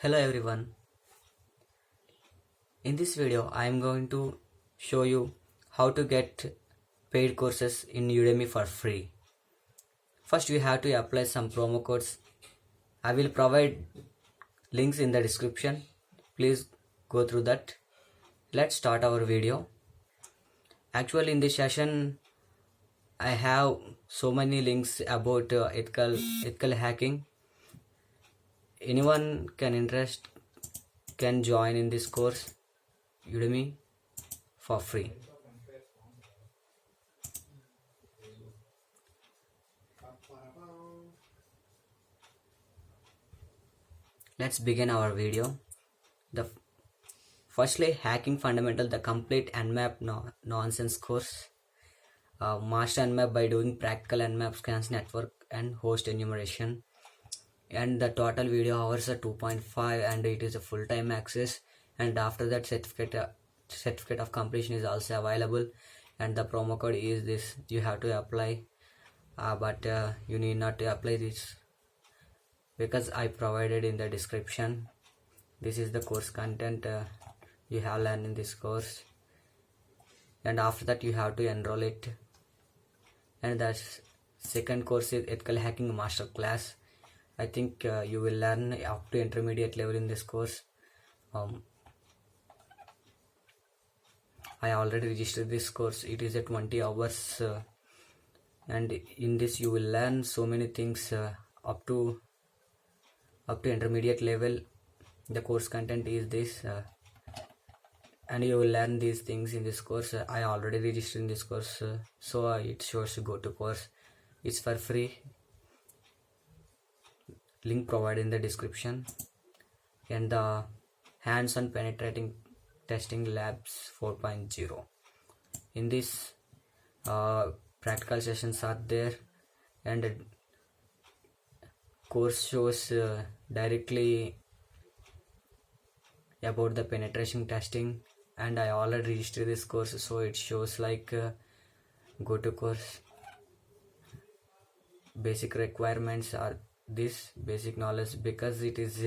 Hello everyone. In this video I am going to show you how to get paid courses in Udemy for free. First we have to apply some promo codes. I will provide links in the description. Please go through that. Let's start our video. Actually in this session I have so many links about ethical hacking. Anyone can join in this course Udemy for free. Let's begin our video. The Firstly, hacking fundamental, the complete Nmap nonsense course. Master Nmap by doing practical Nmap scans, network and host enumeration. And the total video hours are 2.5 and it is a full-time access. And after that certificate of completion is also available. And the promo code is this. You have to apply, but you need not to apply this because I provided in the description. This is the course content you have learned in this course, and after that you have to enroll it. And the second course is ethical hacking master class. I think you will learn up to intermediate level in this course. I already registered this course. It is a 20 hours and in this you will learn so many things up to intermediate level. The course content is this and you will learn these things in this course. I already registered in this course, so it shows go to course. It's for free. Link provided in the description. And the hands-on penetrating testing labs 4.0. In this practical sessions are there, and course shows directly about the penetration testing, and I already registered this course, so it shows like go to course. Basic requirements are this basic knowledge, because it is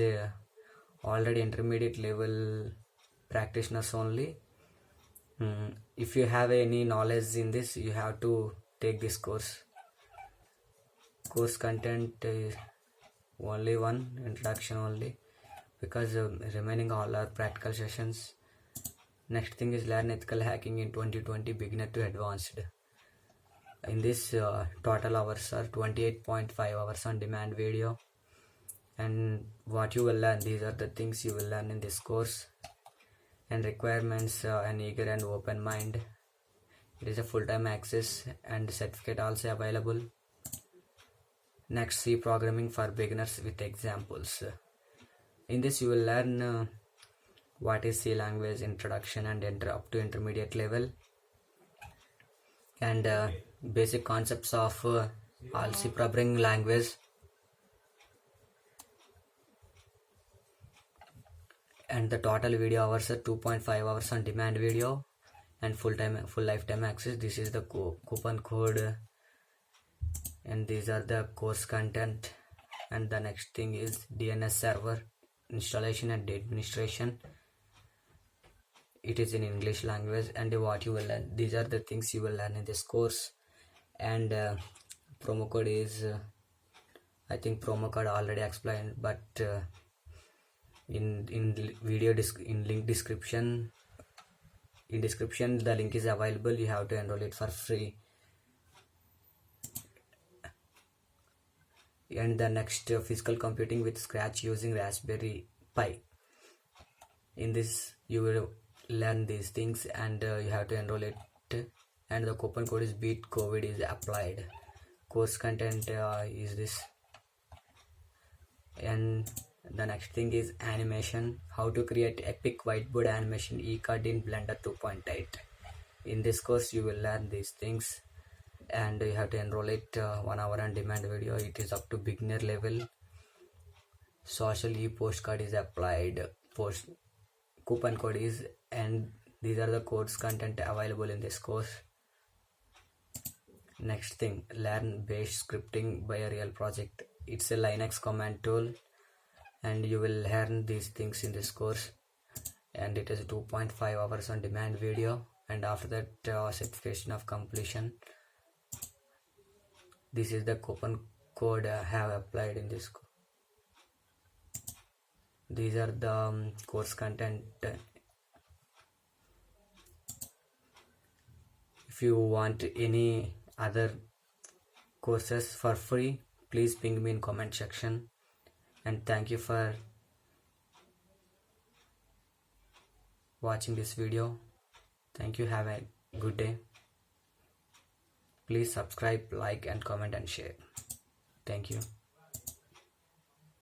already intermediate level practitioners only. If you have any knowledge in this, you have to take this course. Course content is only one introduction only, because remaining all are practical sessions. Next thing is learn ethical hacking in 2020 beginner to advanced. In this total hours are 28.5 hours on demand video. And what you will learn, these are the things you will learn in this course. And requirements, an eager and open mind. It is a full-time access and certificate also available. Next, C programming for beginners with examples. In this you will learn what is C language, introduction and enter up to intermediate level, and basic concepts of all C programming language. And the total video hours are 2.5 hours on demand video and full lifetime access. This is the coupon code, and these are the course content. And the next thing is DNS server installation and administration. It is in English language. And what you will learn, these are the things you will learn in this course. And promo code is I think promo code already explained, but in video in link description, the link is available. You have to enroll it for free. And the next physical computing with Scratch using Raspberry Pi. In this you will learn these things, and you have to enroll it. And the coupon code is beat COVID is applied. Course content is this. And the next thing is animation, how to create epic whiteboard animation eCard in Blender 2.8. In this course you will learn these things, and you have to enroll it. 1 hour on demand video. It is up to beginner level. Social postcard is applied. Coupon code is, and these are the codes content available in this course. Next thing, learn bash scripting by a real project. It's a Linux command tool. and you will learn these things in this course. And it is 2.5 hours on demand video, and after that certification of completion. This is the coupon code I have applied in this. These are the course content. If you want any other courses for free, please ping me in comment section. And thank you for watching this video. Thank you. Have a good day. Please subscribe, like and comment and share. Thank you.